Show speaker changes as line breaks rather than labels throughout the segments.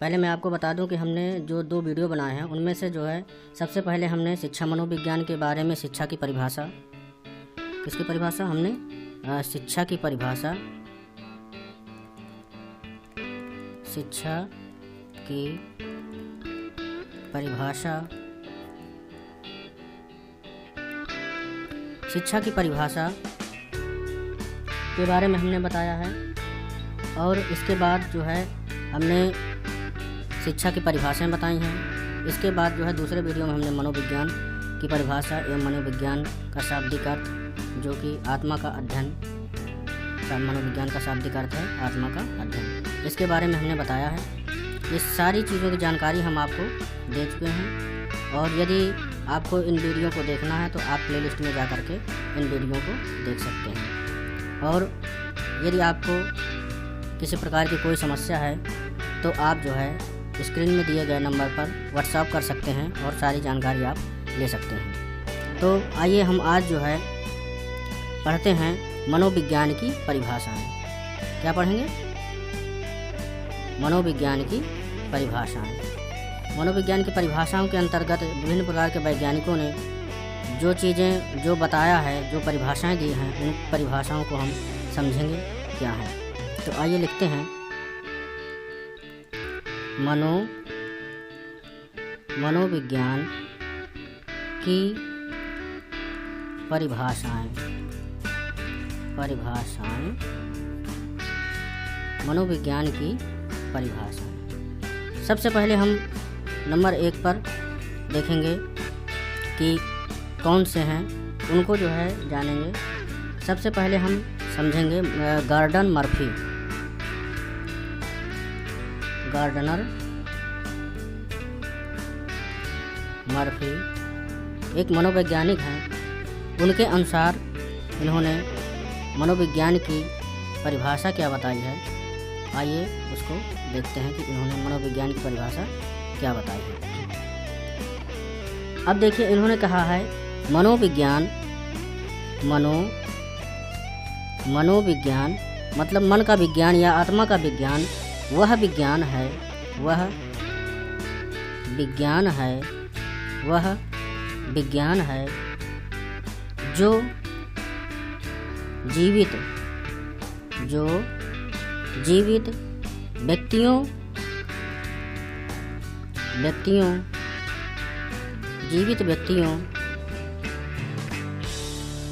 पहले मैं आपको बता दूं कि हमने जो 2 वीडियो बनाए हैं उनमें से जो है सबसे पहले हमने शिक्षा मनोविज्ञान के बारे में शिक्षा की परिभाषा, किसकी परिभाषा हमने शिक्षा की परिभाषा, शिक्षा की परिभाषा, शिक्षा की परिभाषा के बारे में हमने बताया है। और इसके बाद जो है हमने शिक्षा की परिभाषाएं बताई हैं। इसके बाद जो है दूसरे वीडियो में हमने मनोविज्ञान की परिभाषा एवं मनोविज्ञान का शाब्दिक अर्थ, जो कि आत्मा का अध्ययन, मनोविज्ञान का शाब्दिक अर्थ है आत्मा का अध्ययन, इसके बारे में हमने बताया है। ये सारी चीज़ों की जानकारी हम आपको दे चुके हैं। और यदि आपको इन वीडियो को देखना है तो आप प्लेलिस्ट में जा कर के इन वीडियो को देख सकते हैं। और यदि आपको किसी प्रकार की कोई समस्या है तो आप जो है स्क्रीन में दिए गए नंबर पर व्हाट्सएप कर सकते हैं और सारी जानकारी आप ले सकते हैं। तो आइए हम आज जो है पढ़ते हैं मनोविज्ञान की परिभाषाएं। क्या पढ़ेंगे? मनोविज्ञान की परिभाषाएं। मनोविज्ञान की परिभाषाओं के अंतर्गत विभिन्न प्रकार के वैज्ञानिकों ने जो चीज़ें जो बताया है, जो परिभाषाएं दी हैं, उन परिभाषाओं को हम समझेंगे क्या है। तो आइए लिखते हैं मनोविज्ञान की परिभाषाएं। मनोविज्ञान की परिभाषाएं। सबसे पहले हम नंबर 1 पर देखेंगे कि कौन से हैं, उनको जो है जानेंगे। सबसे पहले हम समझेंगे गॉर्डन मर्फी एक मनोवैज्ञानिक हैं। उनके अनुसार इन्होंने मनोविज्ञान की परिभाषा क्या बताई है। आइए उसको देखते हैं कि इन्होंने मनोविज्ञान की परिभाषा क्या बताई है। अब देखिए, इन्होंने कहा है मनोविज्ञान मतलब मन का विज्ञान या आत्मा का विज्ञान वह विज्ञान है जो जीवित व्यक्तियों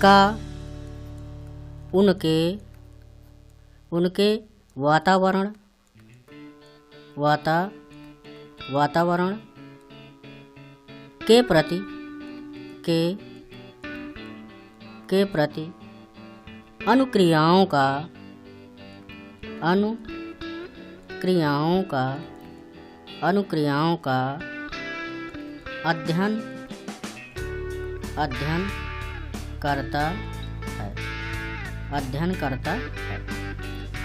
का उनके वातावरण के प्रति अनुक्रियाओं का अध्ययन करता है।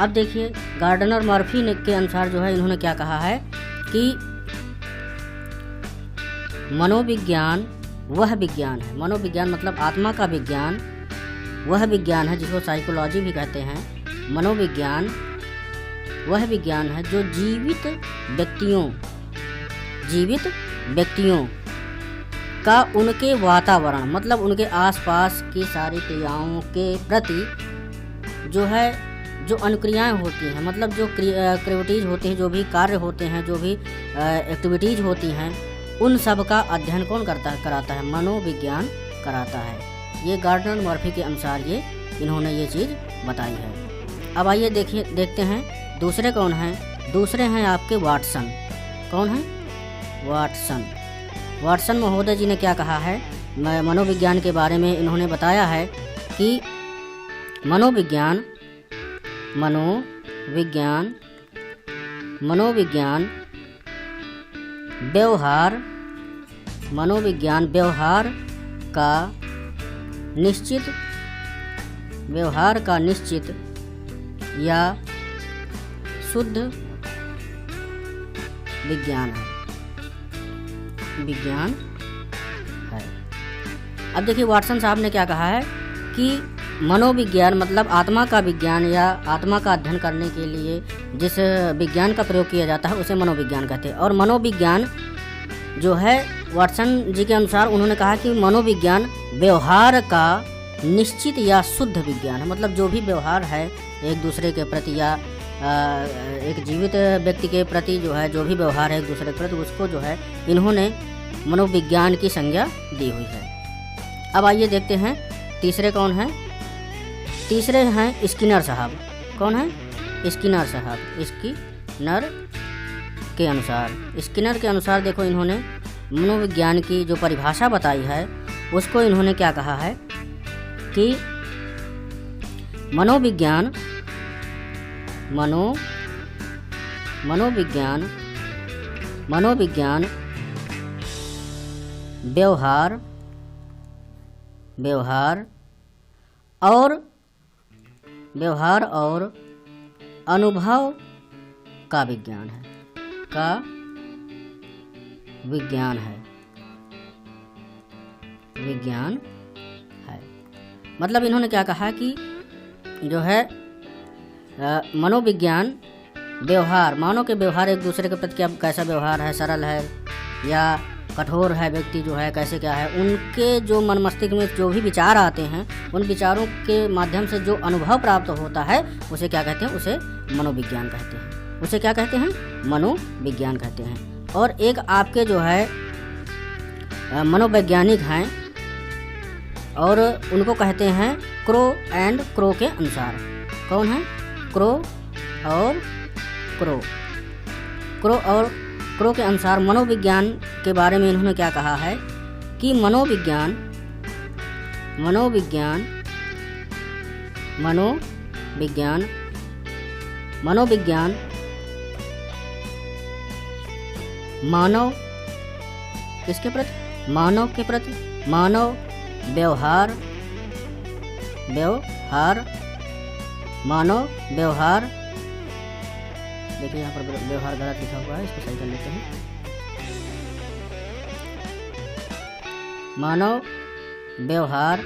अब देखिए, गार्डनर मर्फी ने के अनुसार जो है इन्होंने क्या कहा है कि मनोविज्ञान वह विज्ञान है। मनोविज्ञान मतलब आत्मा का विज्ञान वह विज्ञान है जिसको साइकोलॉजी भी कहते हैं। मनोविज्ञान वह विज्ञान है जो जीवित व्यक्तियों का उनके वातावरण मतलब उनके आसपास की सारी क्रियाओं के प्रति जो अनुक्रियाएं होती हैं, मतलब जो क्रिएटिविटीज़ होती हैं, जो भी कार्य होते हैं, जो भी एक्टिविटीज़ होती हैं, उन सब का अध्ययन कौन कराता है? मनोविज्ञान कराता है। ये गार्डनर मर्फी के अनुसार इन्होंने ये चीज़ बताई है। अब आइए देखते हैं दूसरे कौन हैं। दूसरे हैं आपके वाटसन। कौन है? वाटसन महोदय जी ने क्या कहा है मनोविज्ञान के बारे में? इन्होंने बताया है कि मनोविज्ञान व्यवहार का निश्चित या शुद्ध विज्ञान है। अब देखिए, वाटसन साहब ने क्या कहा है कि मनोविज्ञान मतलब आत्मा का विज्ञान या आत्मा का अध्ययन करने के लिए जिस विज्ञान का प्रयोग किया जाता है उसे मनोविज्ञान कहते हैं। और मनोविज्ञान जो है वाटसन जी के अनुसार उन्होंने कहा कि मनोविज्ञान व्यवहार का निश्चित या शुद्ध विज्ञान है। मतलब जो भी व्यवहार है एक दूसरे के प्रति या एक जीवित व्यक्ति के प्रति जो है जो भी व्यवहार है एक दूसरे के प्रति उसको जो है इन्होंने मनोविज्ञान की संज्ञा दी हुई है। अब आइए देखते हैं तीसरे कौन हैं। तीसरे हैं स्किनर साहब। कौन है? स्किनर साहब। स्किनर के अनुसार देखो इन्होंने मनोविज्ञान की जो परिभाषा बताई है उसको इन्होंने क्या कहा है कि मनोविज्ञान व्यवहार और अनुभव का विज्ञान है। मतलब इन्होंने क्या कहा कि जो है मनोविज्ञान व्यवहार, मानव के व्यवहार एक दूसरे के प्रति क्या कैसा व्यवहार है, सरल है या कठोर है, व्यक्ति जो है कैसे क्या है, उनके जो मन मस्तिष्क में जो भी विचार आते हैं उन विचारों के माध्यम से जो अनुभव प्राप्त होता है उसे क्या कहते हैं? उसे मनोविज्ञान कहते हैं। उसे क्या कहते हैं? मनोविज्ञान कहते हैं। और एक आपके जो है मनोवैज्ञानिक हैं और उनको कहते हैं क्रो एंड क्रो के अनुसार। कौन है? क्रो और क्रो के अनुसार मनोविज्ञान के बारे में इन्होंने क्या कहा है कि मनोविज्ञान मानव किसके प्रति? मानव के प्रति, मानव व्यवहार, देखिए यहाँ पर व्यवहार गलत लिखा हुआ है, इसको सही कर लेते हैं। मानव व्यवहार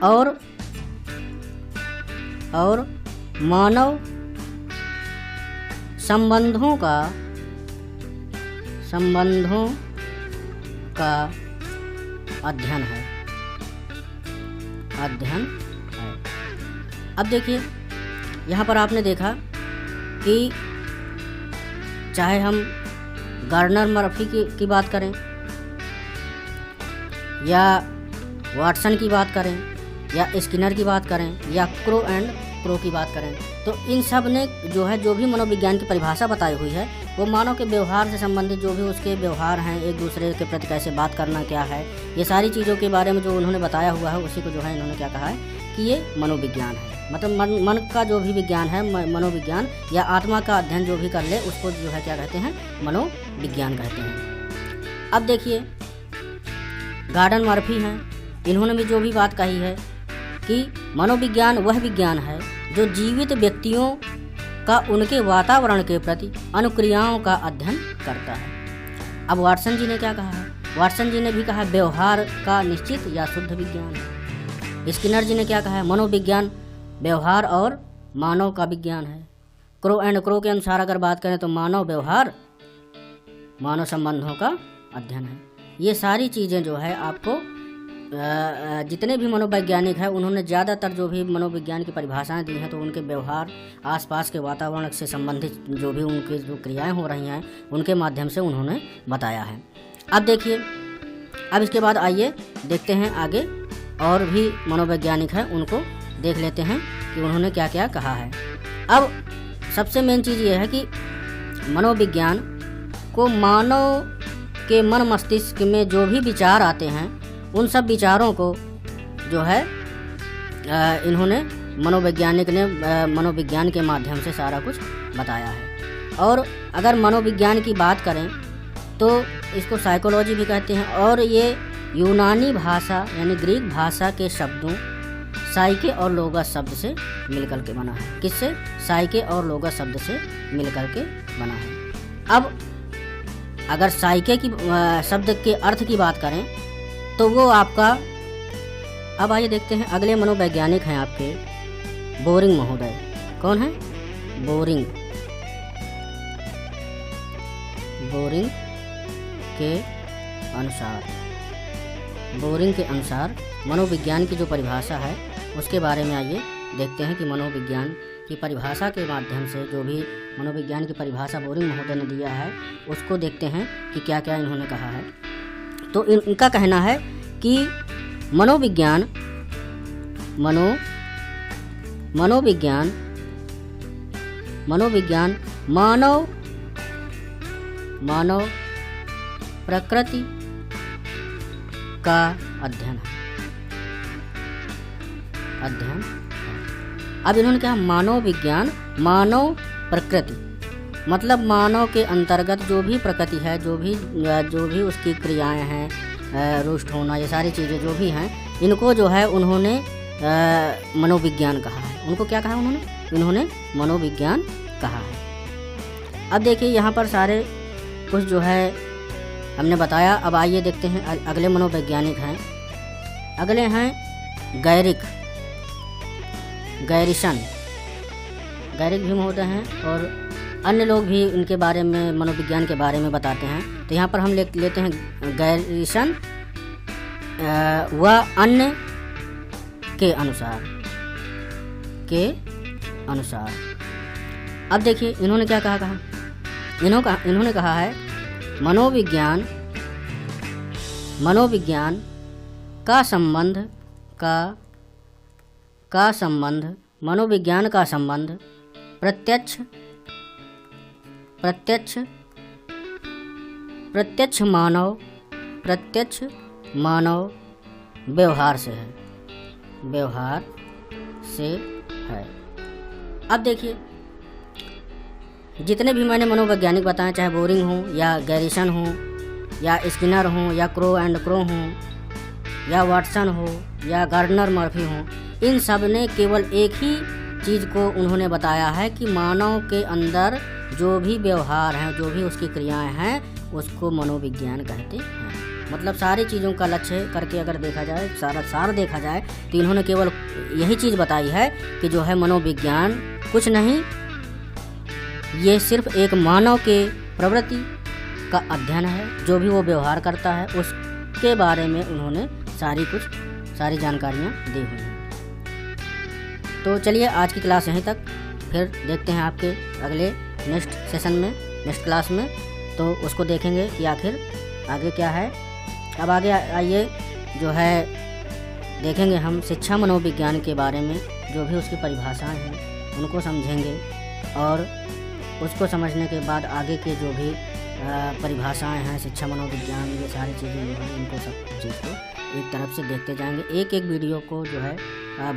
और मानव संबंधों का अध्ययन है। अब देखिए यहाँ पर आपने देखा कि चाहे हम गार्डनर मर्फी की बात करें या वाटसन की बात करें या स्किनर की बात करें या क्रो एंड क्रो की बात करें, तो इन सब ने जो है जो भी मनोविज्ञान की परिभाषा बताई हुई है वो मानव के व्यवहार से संबंधित जो भी उसके व्यवहार हैं, एक दूसरे के प्रति कैसे बात करना क्या है, ये सारी चीज़ों के बारे में जो उन्होंने बताया हुआ है उसी को जो है इन्होंने क्या कहा है कि ये मनोविज्ञान है। मतलब मन का जो भी विज्ञान है, मनोविज्ञान या आत्मा का अध्ययन जो भी कर ले उसको जो है क्या कहते हैं? मनोविज्ञान कहते हैं। अब देखिए गॉर्डन मर्फी हैं, इन्होंने भी जो भी बात कही है कि मनोविज्ञान वह विज्ञान है जो जीवित व्यक्तियों का उनके वातावरण के प्रति अनुक्रियाओं का अध्ययन करता है। अब वाटसन जी ने क्या कहा है? वाटसन जी ने भी कहा व्यवहार का निश्चित या शुद्ध विज्ञान है। स्किनर जी ने क्या कहा है? मनोविज्ञान व्यवहार और मानव का विज्ञान है। क्रो एंड क्रो के अनुसार अगर बात करें तो मानव व्यवहार मानव संबंधों का अध्ययन है। ये सारी चीज़ें जो है आपको जितने भी मनोवैज्ञानिक हैं उन्होंने ज़्यादातर जो भी मनोविज्ञान की परिभाषाएं दी हैं तो उनके व्यवहार, आसपास के वातावरण से संबंधित जो भी उनकी जो क्रियाएं हो रही हैं उनके माध्यम से उन्होंने बताया है। अब देखिए, अब इसके बाद आइए देखते हैं आगे और भी मनोवैज्ञानिक हैं उनको देख लेते हैं कि उन्होंने क्या क्या कहा है। अब सबसे मेन चीज़ ये है कि मनोविज्ञान को मानव के मन मस्तिष्क में जो भी विचार आते हैं उन सब विचारों को जो है इन्होंने मनोवैज्ञानिक ने मनोविज्ञान के माध्यम से सारा कुछ बताया है। और अगर मनोविज्ञान की बात करें तो इसको साइकोलॉजी भी कहते हैं और ये यूनानी भाषा यानी ग्रीक भाषा के शब्दों साइके और लोगस शब्द से मिलकर के बना है। किससे? साइके और लोगस शब्द से मिलकर के बना है। अब अगर साइके की शब्द के अर्थ की बात करें तो वो आपका अब आइए देखते हैं अगले मनोवैज्ञानिक हैं आपके बोरिंग महोदय। कौन है? बोरिंग। बोरिंग के अनुसार मनोविज्ञान की जो परिभाषा है उसके बारे में आइए देखते हैं कि मनोविज्ञान की परिभाषा के माध्यम से जो भी मनोविज्ञान की परिभाषा बोरिंग महोदय ने दिया है उसको देखते हैं कि क्या क्या इन्होंने कहा है। तो इनका कहना है कि मनोविज्ञान मानव प्रकृति का अध्ययन है। अब इन्होंने कहा मनोविज्ञान मानव प्रकृति, मतलब मानव के अंतर्गत जो भी प्रकृति है, जो भी उसकी क्रियाएं हैं, रुष्ट होना, ये सारी चीज़ें जो भी हैं, इनको जो है उन्होंने मनोविज्ञान कहा है। उनको क्या कहा इन्होंने मनोविज्ञान कहा है। अब देखिए यहाँ पर सारे कुछ जो है हमने बताया। अब आइए देखते हैं अगले मनोवैज्ञानिक हैं। अगले हैं गैरिसन भी महोदय हैं और अन्य लोग भी इनके बारे में, मनोविज्ञान के बारे में बताते हैं। तो यहाँ पर हम लेते हैं गैरिसन व अन्य के अनुसार। अब देखिए इन्होंने क्या कहा इन्होंने कहा है मनोविज्ञान का संबंध प्रत्यक्ष मानव व्यवहार से है। अब देखिए जितने भी मैंने मनोवैज्ञानिक बताए, चाहे बोरिंग हो या गैरिसन हो या स्किनर हो या क्रो हो या वाटसन हो या गार्डनर मर्फी हो, इन सब ने केवल एक ही चीज़ को उन्होंने बताया है कि मानव के अंदर जो भी व्यवहार हैं, जो भी उसकी क्रियाएं हैं, उसको मनोविज्ञान कहते हैं। मतलब सारी चीज़ों का लक्ष्य करके अगर देखा जाए, सार देखा जाए, तो इन्होंने केवल यही चीज़ बताई है कि जो है मनोविज्ञान कुछ नहीं, ये सिर्फ एक मानव के प्रवृत्ति का अध्ययन है। जो भी वो व्यवहार करता है उसके बारे में उन्होंने सारी जानकारियाँ दी हुई हैं। तो चलिए आज की क्लास यहीं तक, फिर देखते हैं आपके अगले नेक्स्ट सेशन में, नेक्स्ट क्लास में, तो उसको देखेंगे कि आखिर आगे क्या है। अब आगे आइए जो है देखेंगे हम शिक्षा मनोविज्ञान के बारे में, जो भी उसकी परिभाषाएं हैं उनको समझेंगे और उसको समझने के बाद आगे के जो भी परिभाषाएं हैं शिक्षा मनोविज्ञान, ये सारी चीज़ें जो हैं इनको सब चीज़ को एक तरफ से देखते जाएंगे। एक एक वीडियो को जो है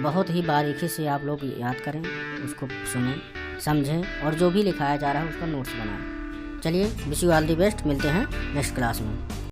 बहुत ही बारीकी से आप लोग याद करें, उसको सुनें, समझें और जो भी लिखाया जा रहा है उसका नोट्स बनाएं। चलिए, wish you all the best, मिलते हैं नेक्स्ट क्लास में।